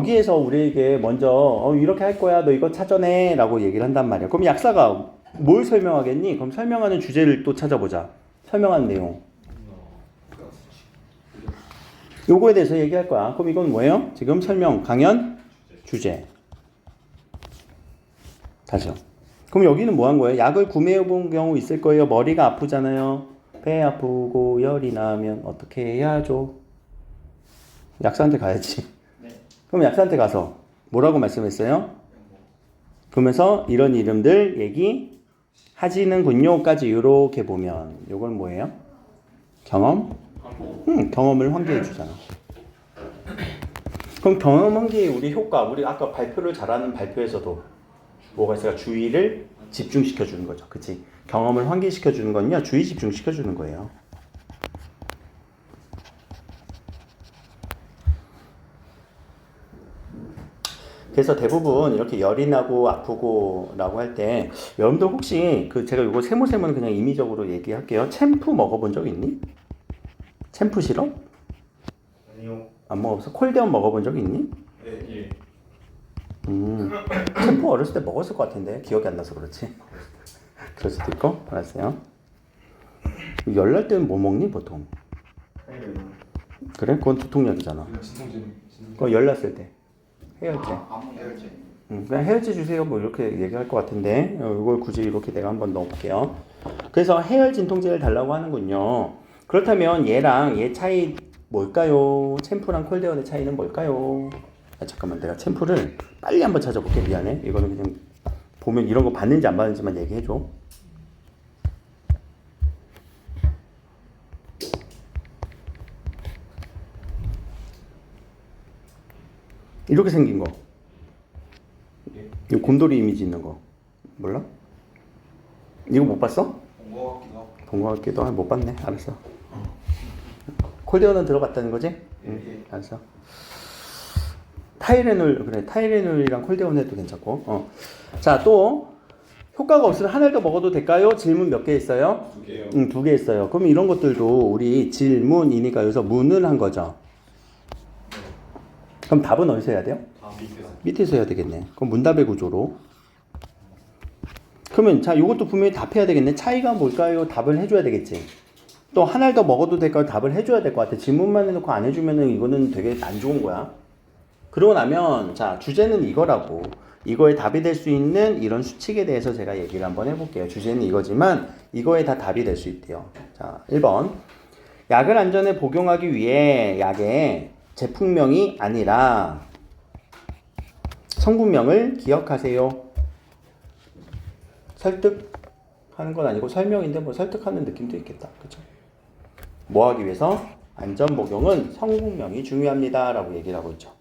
여기에서 우리에게 먼저 이렇게 할 거야, 너 이거 찾아내 라고 얘기를 한단 말이야. 그럼 약사가 뭘 설명하겠니? 그럼 설명하는 주제를 또 찾아보자. 설명하는 내용. 요거에 대해서 얘기할 거야. 그럼 이건 뭐예요? 지금 설명, 강연, 주제. 다시요. 그럼 여기는 뭐 한 거예요? 약을 구매해 본 경우 있을 거예요. 머리가 아프잖아요. 배 아프고 열이 나면 어떻게 해야죠? 약사한테 가야지. 그럼 약사한테 가서 뭐라고 말씀했어요? 그러면서 이런 이름들 얘기하시는군요까지 이렇게 보면 요건 뭐예요? 경험? 경험을 환기해 주잖아. 그럼 경험 환기의 우리 효과, 우리 아까 발표를 잘하는 발표에서도 뭐가 있어요? 주의를 집중시켜 주는 거죠. 그치? 경험을 환기시켜 주는 건요, 주의 집중시켜 주는 거예요. 그래서 대부분 이렇게 열이 나고 아프고 라고 할 때 여러분들 혹시 제가 이거 세모세모는 그냥 임의적으로 얘기할게요. 챔프 먹어본 적 있니? 챔프 시럽? 아니요. 안 먹어봤어? 콜데온 먹어본 적 있니? 네, 예. 챔프 어렸을 때 먹었을 것 같은데 기억이 안 나서 그렇지. 그럴 수도 있고. 알았어요. 열 날 때는 뭐 먹니 보통? 그래? 그건 두통약이잖아. 그거 열 났을 때 해열제. 해열제. 그냥 해열제 주세요 뭐 이렇게 얘기할 것 같은데 이걸 굳이 이렇게 내가 한번 넣어볼게요. 그래서 해열 진통제를 달라고 하는군요. 그렇다면 얘랑 얘 차이 뭘까요? 챔프랑 콜데온의 차이는 뭘까요? 잠깐만 내가 챔프를 빨리 한번 찾아볼게. 미안해. 이거는 그냥 보면 이런 거 받는지 안 받는지만 얘기해줘. 이렇게 생긴 거. 이 곰돌이 이미지 있는 거 몰라? 이거 못 봤어? 본거 같기도 하고. 본 거 같기도 하고 못 봤네. 알았어. 콜데온은 들어봤다는 거지? 예. 알았어. 타이레놀 그래 타이레놀이랑 콜데온 해도 괜찮고. 자, 또 효과가 없으면 한 알 더 먹어도 될까요? 질문 몇 개 있어요? 2개요. 2개 있어요. 그럼 이런 것들도 우리 질문이니까 여기서 문을 한 거죠. 그럼 답은 어디서 해야 돼요? 다 밑에서. 밑에서 해야 되겠네. 그럼 문답의 구조로. 그러면 자, 이것도 분명히 답해야 되겠네. 차이가 뭘까요? 답을 해줘야 되겠지. 또 한 알 더 먹어도 될까요? 답을 해줘야 될 것 같아. 질문만 해놓고 안 해주면은 이거는 되게 안 좋은 거야. 그러고 나면 자, 주제는 이거라고. 이거에 답이 될 수 있는 이런 수칙에 대해서 제가 얘기를 한번 해볼게요. 주제는 이거지만 이거에 다 답이 될 수 있대요. 자, 1번. 약을 안전에 복용하기 위해 약의 제품명이 아니라 성분명을 기억하세요. 설득하는 건 아니고 설명인데 뭐 설득하는 느낌도 있겠다. 그렇죠? 뭐 하기 위해서? 안전 복용은 성분명이 중요합니다. 라고 얘기를 하고 있죠.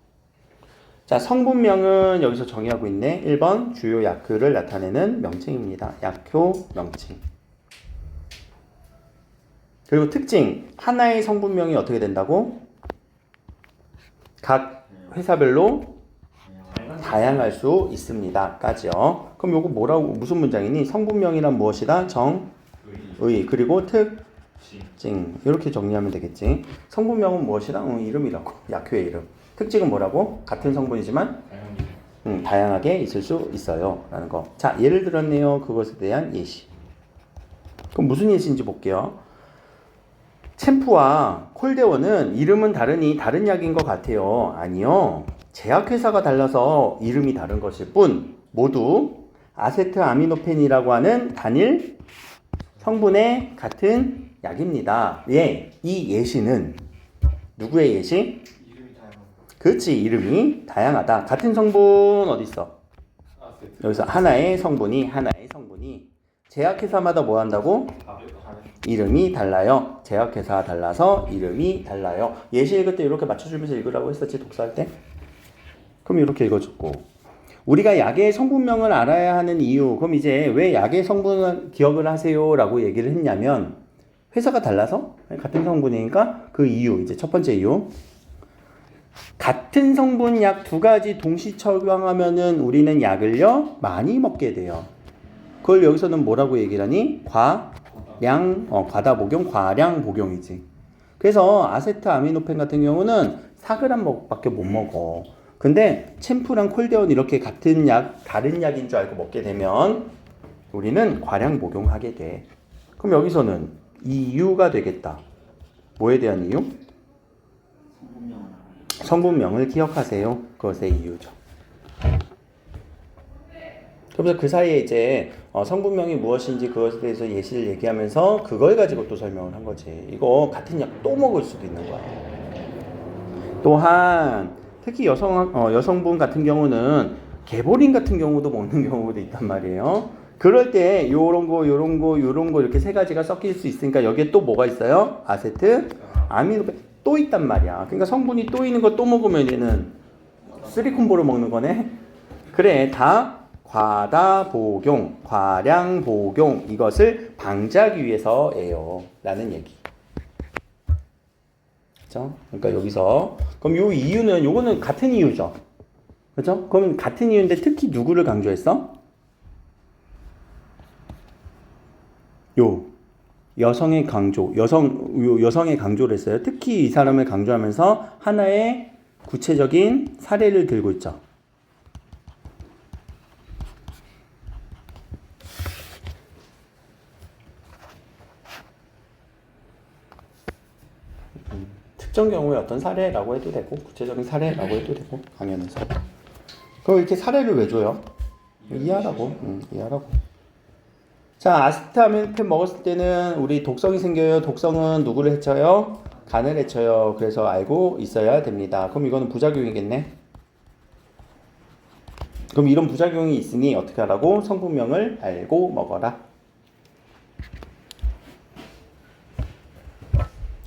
자, 성분명은 여기서 정의하고 있네. 1번 주요 약효를 나타내는 명칭입니다. 약효 명칭. 그리고 특징. 하나의 성분명이 어떻게 된다고? 각 회사별로 다양할 수 있습니다. 까지요. 그럼 요거 뭐라고 무슨 문장이니? 성분명이란 무엇이다? 정의 그리고 특징 이렇게 정리하면 되겠지. 성분명은 무엇이다? 이름이라고. 약효의 이름. 특징은 뭐라고? 같은 성분이지만 다양하게 있을 수 있어요. 라는 거. 자, 예를 들었네요. 그것에 대한 예시. 그럼 무슨 예시인지 볼게요. 챔프와 콜데온은 이름은 다르니 다른 약인 것 같아요. 아니요. 제약회사가 달라서 이름이 다른 것일 뿐 모두 아세트아미노펜이라고 하는 단일 성분의 같은 약입니다. 예, 이 예시는 누구의 예시? 이름이 다양한. 그렇지, 이름이 다양하다. 같은 성분 어디 있어? 여기서 하나의 성분이 제약회사마다 뭐 한다고? 이름이 달라요. 제약회사가 달라서 이름이 달라요. 예시 읽을 때 이렇게 맞춰주면서 읽으라고 했었지, 독서할 때? 그럼 이렇게 읽어줬고, 우리가 약의 성분명을 알아야 하는 이유. 그럼 이제 왜 약의 성분을 기억을 하세요 라고 얘기를 했냐면 회사가 달라서 같은 성분이니까 그 이유. 이제 첫 번째 이유, 같은 성분 약 2가지 동시 처방하면은 우리는 약을요 많이 먹게 돼요. 그걸 여기서는 뭐라고 얘기를 하니? 과다 복용, 과량 복용이지. 그래서 아세트아미노펜 같은 경우는 4g 밖에 못 먹어. 근데 챔프랑 콜데온 이렇게 같은 약, 다른 약인 줄 알고 먹게 되면 우리는 과량 복용하게 돼. 그럼 여기서는 이유가 되겠다. 뭐에 대한 이유? 성분명을 기억하세요. 그것의 이유죠. 그래서 그 사이에 이제 성분명이 무엇인지 그것에 대해서 예시를 얘기하면서 그걸 가지고 또 설명을 한 거지. 이거 같은 약 또 먹을 수도 있는 거야. 또한 특히 여성분 같은 경우는 개보린 같은 경우도 먹는 경우도 있단 말이에요. 그럴 때 요런 거 이렇게 세 가지가 섞일 수 있으니까 여기에 또 뭐가 있어요? 아세트, 아미노 또 있단 말이야. 그러니까 성분이 또 있는 거 또 먹으면 얘는 쓰리콤보로 먹는 거네. 그래, 다 과다 복용, 과량 복용 이것을 방지하기 위해서예요. 라는 얘기. 그렇죠? 그러니까 여기서 그럼 요 이유는 요거는 같은 이유죠. 그렇죠? 그럼 같은 이유인데 특히 누구를 강조했어? 요 여성의 강조, 여성의 강조를 했어요. 특히 이 사람을 강조하면서 하나의 구체적인 사례를 들고 있죠. 특정 경우에 어떤 사례라고 해도 되고 구체적인 사례라고 해도 되고 강연에서 그럼 이렇게 사례를 왜 줘요? 이해하라고. 이해하라고. 자, 아세트아미노펜 먹었을 때는 우리 독성이 생겨요. 독성은 누구를 해쳐요? 간을 해쳐요. 그래서 알고 있어야 됩니다. 그럼 이거는 부작용이겠네. 그럼 이런 부작용이 있으니 어떻게 하라고? 성분명을 알고 먹어라.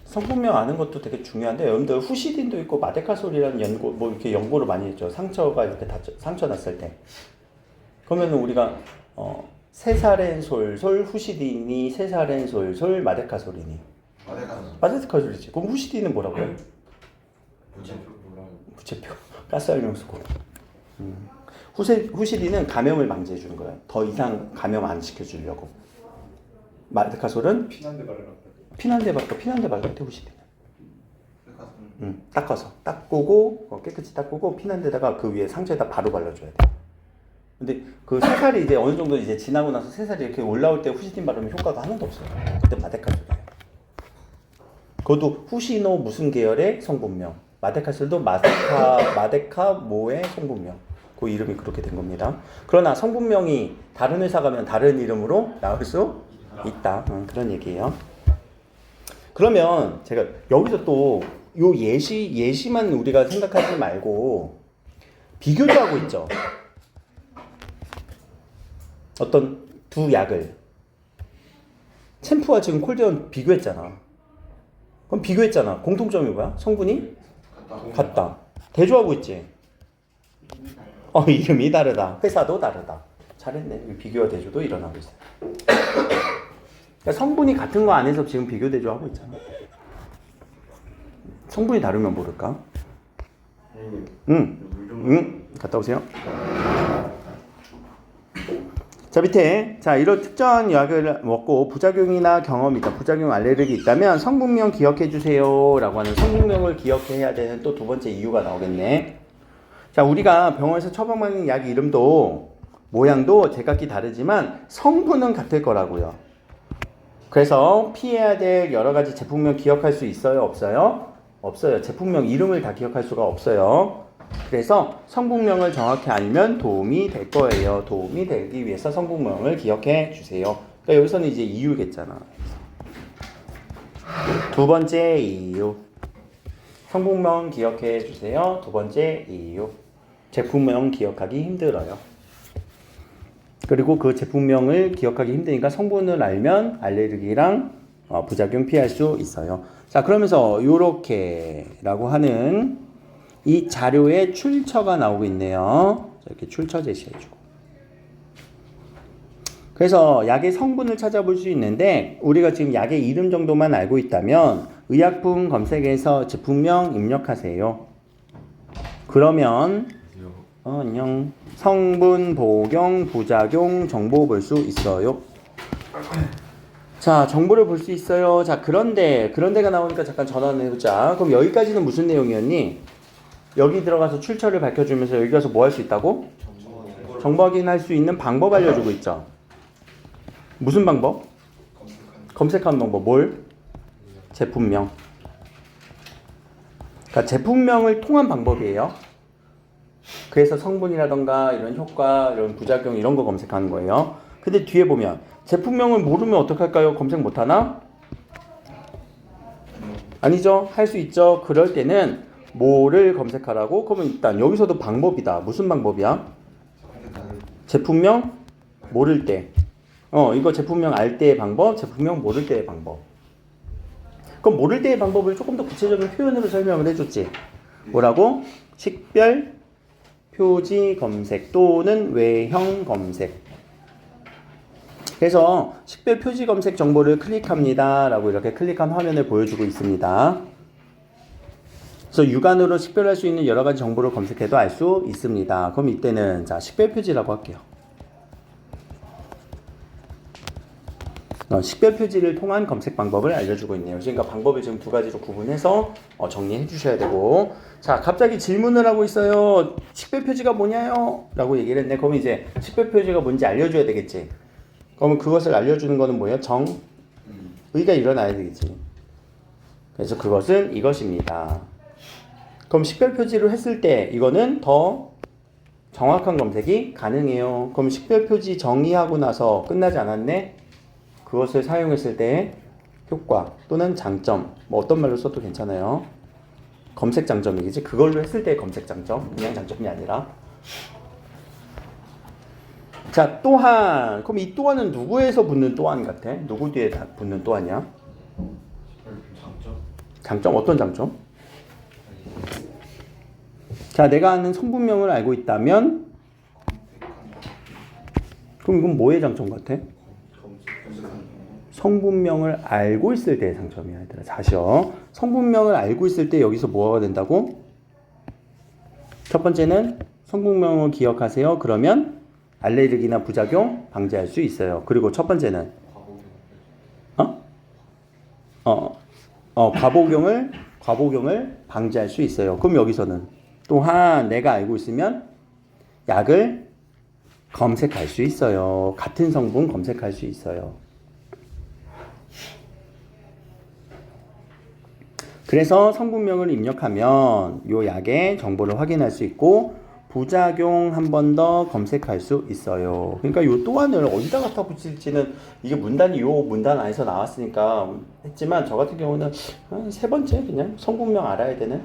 성분명 아는 것도 되게 중요한데 여러분들 후시딘도 있고 마데카솔이라는 연고 뭐 이렇게 연고를 많이 했죠. 상처가 이렇게 상처 났을 때. 그러면 우리가 세사렌솔솔 후시딘이 세사렌솔솔 마데카솔이니. 마데카솔이지. 그럼 후시딘은 뭐라고요? 부채표. 가스알명수고. 후시딘은 감염을 방지해 주는 거예요. 더 이상 감염 안 시켜주려고. 마데카솔은 피난데 발라 태우시대. 닦아서 닦고 깨끗이 닦고 피난데다가 그 위에 상처에다 바로 발라줘야 돼. 근데 그 세살이 이제 어느 정도 이제 지나고 나서 세살이 이렇게 올라올 때 후시딘 바르면 효과가 하나도 없어요. 그때 마데카솔이에요. 그것도 후시노 무슨 계열의 성분명. 마데카솔도 마데카 모의 성분명. 그 이름이 그렇게 된 겁니다. 그러나 성분명이 다른 회사 가면 다른 이름으로 나올 수 있다. 그런 얘기예요. 그러면 제가 여기서 또 요 예시만 우리가 생각하지 말고 비교도 하고 있죠. 어떤 두 약을 챔프와 지금 콜데온 비교했잖아. 그럼 비교했잖아. 공통점이 뭐야? 성분이 같다. 대조하고 있지. 이름이 다르다. 회사도 다르다. 잘했네. 비교와 대조도 일어나고 있어요. 그러니까 성분이 같은 거 안에서 지금 비교 대조하고 있잖아. 성분이 다르면 모를까? 갔다 오세요. 자, 밑에 이런 특정 약을 먹고 부작용이나 경험이 있다. 부작용 알레르기 있다면 성분명 기억해 주세요 라고 하는 성분명을 기억해야 되는 또 두 번째 이유가 나오겠네. 자, 우리가 병원에서 처방받는 약 이름도 모양도 제각기 다르지만 성분은 같을 거라고요. 그래서 피해야 될 여러 가지 제품명 기억할 수 있어요? 없어요? 없어요. 제품명 이름을 다 기억할 수가 없어요. 그래서 성분명을 정확히 알면 도움이 될 거예요. 도움이 되기 위해서 성분명을 기억해 주세요. 그러니까 여기서는 이제 이유겠잖아. 두 번째 이유. 성분명 기억해 주세요. 두 번째 이유. 제품명 기억하기 힘들어요. 그리고 그 제품명을 기억하기 힘드니까 성분을 알면 알레르기랑 부작용 피할 수 있어요. 자, 그러면서 요렇게라고 하는 이 자료에 출처가 나오고 있네요. 이렇게 출처 제시해주고. 그래서 약의 성분을 찾아볼 수 있는데 우리가 지금 약의 이름 정도만 알고 있다면 의약품 검색에서 제품명 입력하세요. 그러면 안녕. 성분, 복용, 부작용 정보 볼 수 있어요. 자, 정보를 볼 수 있어요. 자, 그런데가 나오니까 잠깐 전환을 해보자. 그럼 여기까지는 무슨 내용이었니? 여기 들어가서 출처를 밝혀주면서 여기 가서 뭐 할 수 있다고? 정보 확인할 수 있는 방법 알려주고 있죠. 무슨 방법? 검색하는 방법. 뭘? 제품명. 그러니까 제품명을 통한 방법이에요. 그래서 성분이라던가 이런 효과, 이런 부작용 이런 거 검색하는 거예요. 근데 뒤에 보면 제품명을 모르면 어떡할까요? 검색 못하나? 아니죠. 할 수 있죠. 그럴 때는 뭐를 검색하라고? 그러면 일단 여기서도 방법이다. 무슨 방법이야? 제품명 모를 때. 이거 제품명 알 때의 방법, 제품명 모를 때의 방법. 그럼 모를 때의 방법을 조금 더 구체적인 표현으로 설명을 해줬지. 뭐라고? 식별 표지 검색 또는 외형 검색. 그래서 식별 표지 검색 정보를 클릭합니다 라고 이렇게 클릭한 화면을 보여주고 있습니다. 그래서 육안으로 식별할 수 있는 여러 가지 정보를 검색해도 알 수 있습니다. 그럼 이때는 자 식별 표지라고 할게요. 식별 표지를 통한 검색 방법을 알려주고 있네요. 그러니까 방법을 지금 두 가지로 구분해서 정리해 주셔야 되고, 자 갑자기 질문을 하고 있어요. 식별 표지가 뭐냐요? 라고 얘기를 했네. 그럼 이제 식별 표지가 뭔지 알려줘야 되겠지. 그러면 그것을 알려주는 거는 뭐예요? 정의가 일어나야 되겠지. 그래서 그것은 이것입니다. 그럼 식별 표지로 했을 때 이거는 더 정확한 검색이 가능해요. 그럼 식별 표지 정의하고 나서 끝나지 않았네? 그것을 사용했을 때 효과 또는 장점, 뭐 어떤 말로 써도 괜찮아요. 검색 장점이겠지. 그걸로 했을 때 검색 장점, 그냥 장점이 아니라. 자, 또한. 그럼 이 또한은 누구에서 붙는 또한 같아? 누구 뒤에 붙는 또한이야? 장점? 어떤 장점? 자, 내가 아는 성분명을 알고 있다면 그럼 이건 뭐의 장점 같아? 성분명을 알고 있을 때의 장점이야, 얘들아. 자시어. 성분명을 알고 있을 때 여기서 뭐가 된다고? 첫 번째는 성분명을 기억하세요. 그러면 알레르기나 부작용 방지할 수 있어요. 그리고 첫 번째는 과복용을 방지할 수 있어요. 그럼 여기서는 또한 내가 알고 있으면 약을 검색할 수 있어요. 같은 성분 검색할 수 있어요. 그래서 성분명을 입력하면 이 약의 정보를 확인할 수 있고 부작용 한 번 더 검색할 수 있어요. 그러니까 이 또한을 어디다 갖다 붙일지는 이게 문단이 이 문단 안에서 나왔으니까 했지만 저 같은 경우는 세 번째 그냥 성분명 알아야 되는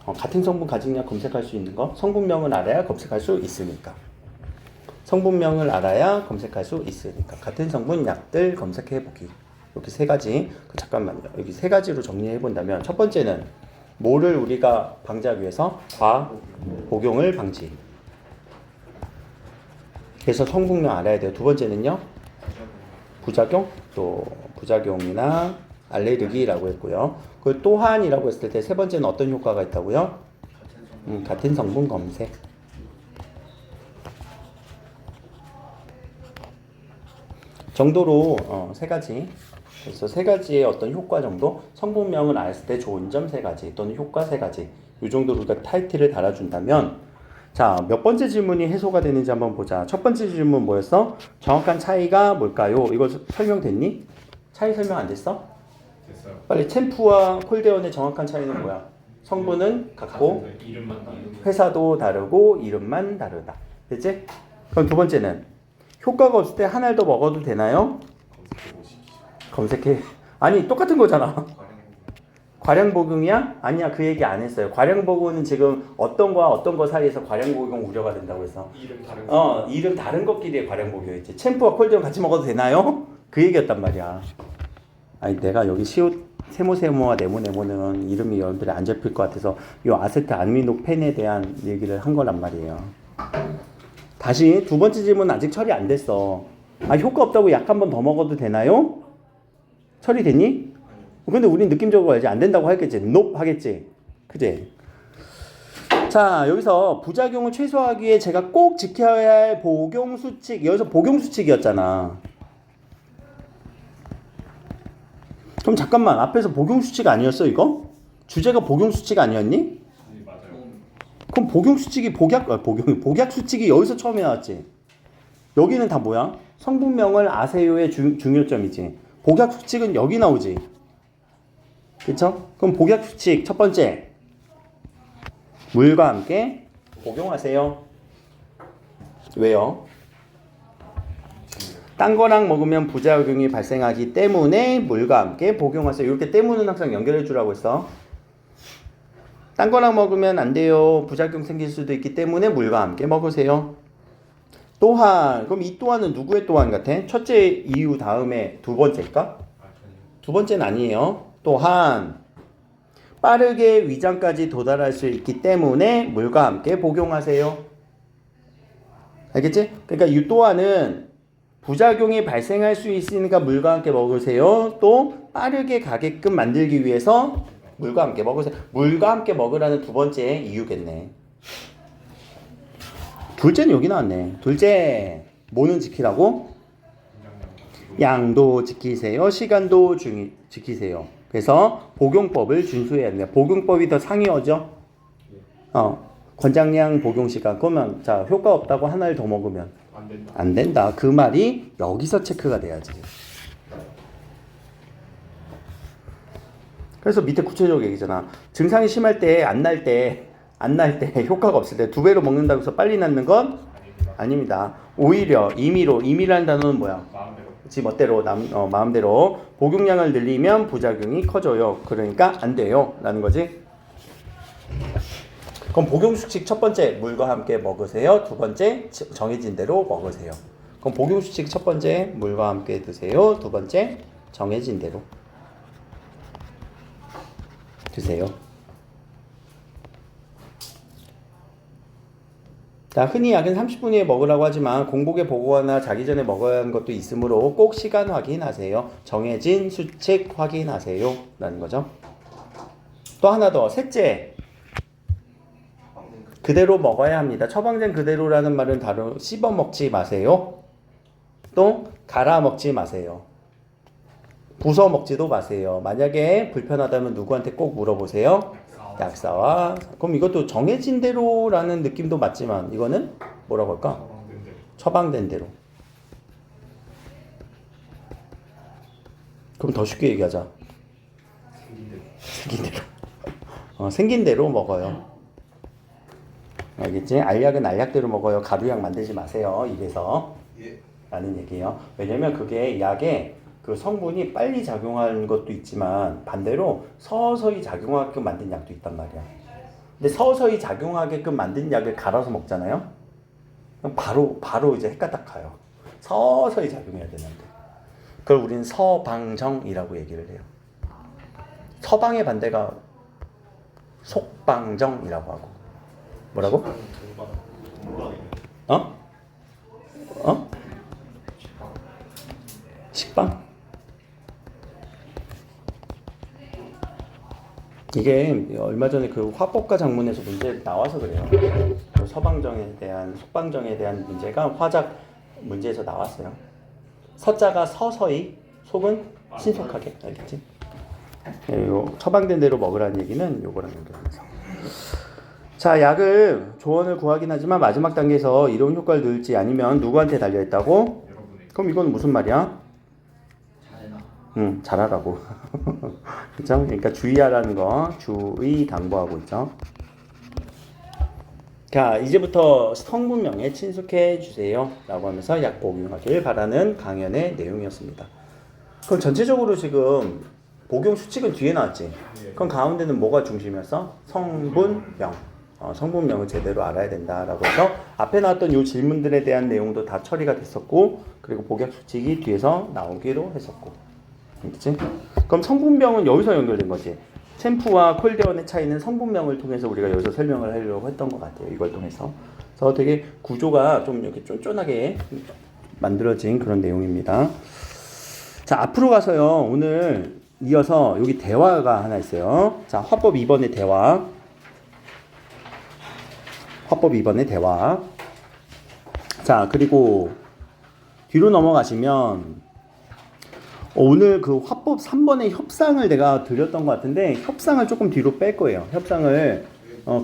같은 성분 가진 약 검색할 수 있는 거 성분명을 알아야 검색할 수 있으니까 성분명을 알아야 검색할 수 있으니까 같은 성분 약들 검색해 보기. 이렇게 세 가지. 잠깐만요. 여기 세 가지로 정리해 본다면 첫 번째는 뭐를 우리가 방지하기 위해서 과복용을 방지. 그래서 성분명 알아야 돼요. 두 번째는요. 부작용, 또 부작용이나 알레르기라고 했고요. 그 또한이라고 했을 때 세 번째는 어떤 효과가 있다고요? 같은 성분 검색. 정도로 세 가지. 그래서 세 가지의 어떤 효과 정도, 성분명을 알았을 때 좋은 점 세 가지 또는 효과 세 가지. 이 정도로 우리가 타이틀을 달아준다면, 자, 몇 번째 질문이 해소가 되는지 한번 보자. 첫 번째 질문 뭐였어? 정확한 차이가 뭘까요? 이거 설명됐니? 차이 설명 안 됐어? 됐어요. 빨리 챔프와 콜데온의 정확한 차이는 뭐야? 성분은 같고 회사도 다르고 이름만 다르다. 됐지? 그럼 두 번째는 효과가 없을 때 하나를 더 먹어도 되나요? 검색해. 아니 똑같은 거잖아. 과량 복용이야? 아니야, 그 얘기 안 했어요. 과량 복용은 지금 어떤 거와 어떤 거 사이에서 과량 복용 우려가 된다고 해서 이름 다른 것끼리의 과량 복용이지. 챔프와 콜드랑 같이 먹어도 되나요? 그 얘기였단 말이야. 아니 내가 여기 세모세모와 네모네모는 이름이 여러분들이 안 잡힐 것 같아서 이 아세트아미노펜에 대한 얘기를 한 거란 말이에요. 다시 두 번째 질문은 아직 처리 안 됐어. 효과 없다고 약 한 번 더 먹어도 되나요? 처리됐니? 근데 우린 느낌적으로 알지. 안 된다고 하겠지. nope 하겠지. 그지? 자, 여기서 부작용을 최소화하기 위해 제가 꼭 지켜야 할 복용수칙. 여기서 복용수칙이었잖아. 그럼 잠깐만. 앞에서 복용수칙 아니었어 이거? 주제가 복용수칙 아니었니? 맞아요. 그럼 복용 수칙이 복약 수칙이 여기서 처음에 나왔지. 여기는 다 뭐야? 성분명을 아세요의 중요점이지. 복약 수칙은 여기 나오지. 그쵸? 그럼 복약 수칙 첫 번째. 물과 함께 복용하세요. 왜요? 딴 거랑 먹으면 부작용이 발생하기 때문에 물과 함께 복용하세요. 이렇게 때문은 항상 연결해 주라고 했어. 딴 거랑 먹으면 안 돼요. 부작용 생길 수도 있기 때문에 물과 함께 먹으세요. 또한, 그럼 이 또한은 누구의 또한 같아? 첫째 이유 다음에 두 번째일까? 두 번째는 아니에요. 또한 빠르게 위장까지 도달할 수 있기 때문에 물과 함께 복용하세요. 알겠지? 그러니까 이 또한은 부작용이 발생할 수 있으니까 물과 함께 먹으세요. 또 빠르게 가게끔 만들기 위해서 물과 함께 먹으세요. 물과 함께 먹으라는 두 번째 이유겠네. 둘째는 여기 나왔네. 둘째, 뭐는 지키라고? 양도 지키세요. 시간도 지키세요. 그래서 복용법을 준수해야 됩니다. 복용법이 더 상이어죠? 권장량 복용 시간. 그러면 자 효과 없다고 하나를 더 먹으면 안 된다. 그 말이 여기서 체크가 돼야지. 그래서 밑에 구체적으로 얘기잖아. 증상이 심할 때, 안 날 때, 효과가 없을 때 두 배로 먹는다고 해서 빨리 낫는 건 아닙니다. 오히려 임의라는 단어는 뭐야? 지 멋대로 마음대로 복용량을 늘리면 부작용이 커져요. 그러니까 안 돼요. 라는 거지. 그럼 복용 수칙 첫 번째 물과 함께 먹으세요. 두 번째 정해진 대로 먹으세요. 그럼 복용 수칙 첫 번째 물과 함께 드세요. 두 번째 정해진 대로 드세요. 자, 흔히 약은 30분 후에 먹으라고 하지만 공복에 보거나 자기 전에 먹어야 하는 것도 있으므로 꼭 시간 확인하세요. 정해진 수칙 확인하세요. 라는 거죠. 또 하나 더. 셋째. 그대로 먹어야 합니다. 처방된 그대로라는 말은 다른 씹어 먹지 마세요. 또 갈아 먹지 마세요. 부숴 먹지도 마세요. 만약에 불편하다면 누구한테 꼭 물어보세요. 약사와. 그럼 이것도 정해진 대로라는 느낌도 맞지만 이거는 뭐라고 할까? 처방된 대로. 그럼 더 쉽게 얘기하자. 생긴 대로. 생긴 대로 먹어요. 알겠지? 알약은 알약대로 먹어요. 가루약 만들지 마세요. 입에서. 라는 얘기예요. 왜냐면 그게 약에 그 성분이 빨리 작용하는 것도 있지만 반대로 서서히 작용하게끔 만든 약도 있단 말이야. 근데 서서히 작용하게끔 만든 약을 갈아서 먹잖아요. 그럼 바로 이제 헷가닥 가요. 서서히 작용해야 되는데. 그걸 우리는 서방정이라고 얘기를 해요. 서방의 반대가 속방정이라고 하고. 뭐라고? 식빵? 이게 얼마 전에 그 화법과 작문에서 문제 나와서 그래요. 그 서방정에 대한 속방정에 대한 문제가 화작 문제에서 나왔어요. 서자가 서서히, 속은 신속하게. 알겠지? 요 처방된 대로 먹으라는 얘기는 요거랑 연결해서. 자, 약을 조언을 구하긴 하지만 마지막 단계에서 이런 효과를 넣을지 아니면 누구한테 달려있다고? 그럼 이건 무슨 말이야? 잘하라고. 그죠? 그러니까 주의하라는 거, 주의 당부하고 있죠. 자, 이제부터 성분명에 친숙해 주세요. 라고 하면서 약 복용하길 바라는 강연의 내용이었습니다. 그럼 전체적으로 지금 복용 수칙은 뒤에 나왔지? 그럼 가운데는 뭐가 중심이었어? 성분명. 성분명을 제대로 알아야 된다라고 해서 앞에 나왔던 이 질문들에 대한 내용도 다 처리가 됐었고, 그리고 복약 수칙이 뒤에서 나오기로 했었고. 그치? 그럼 성분명은 여기서 연결된 거지. 챔프와 콜데원의 차이는 성분명을 통해서 우리가 여기서 설명을 하려고 했던 것 같아요. 이걸 통해서. 그래서 되게 구조가 좀 이렇게 쫀쫀하게 만들어진 그런 내용입니다. 자, 앞으로 가서요. 오늘 이어서 여기 대화가 하나 있어요. 자, 화법 2번의 대화. 화법 2번의 대화. 자, 그리고 뒤로 넘어가시면 오늘 그 화법 3번의 협상을 내가 드렸던 것 같은데 협상을 조금 뒤로 뺄 거예요. 협상을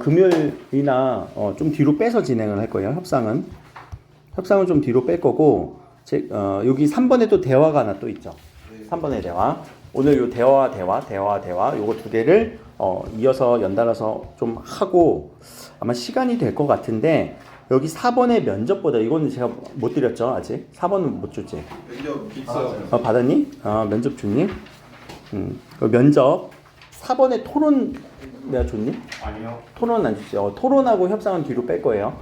금요일이나 좀 뒤로 빼서 진행을 할 거예요. 협상은 좀 뒤로 뺄 거고 여기 3번에 또 대화가 하나 또 있죠. 3번의 대화. 오늘 요 대화 요거 두 개를 이어서 연달아서 좀 하고 아마 시간이 될 것 같은데 여기 4번의 면접보다 이거는 제가 못 드렸죠 아직. 4번은 못 줬지. 면접 있어요. 받았니? 면접 줬니? 그 면접 4번의 토론 내가 줬니? 아니요. 토론 안 줬지. 토론하고 협상은 뒤로 뺄 거예요.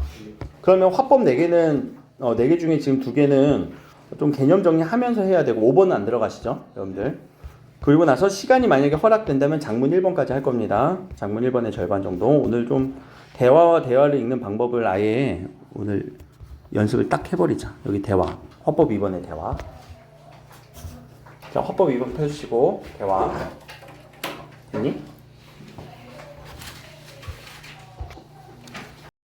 그러면 화법 4개는 4개 중에 지금 2개는 좀 개념 정리하면서 해야 되고 5번은 안 들어가시죠, 여러분들. 그리고 나서 시간이 만약에 허락된다면 장문 1번까지 할 겁니다. 장문 1번의 절반 정도. 오늘 좀 대화와 대화를 읽는 방법을 아예 오늘 연습을 딱 해버리자. 여기 대화. 화법 2번의 대화. 자, 화법 2번 펴주시고 대화. 됐니?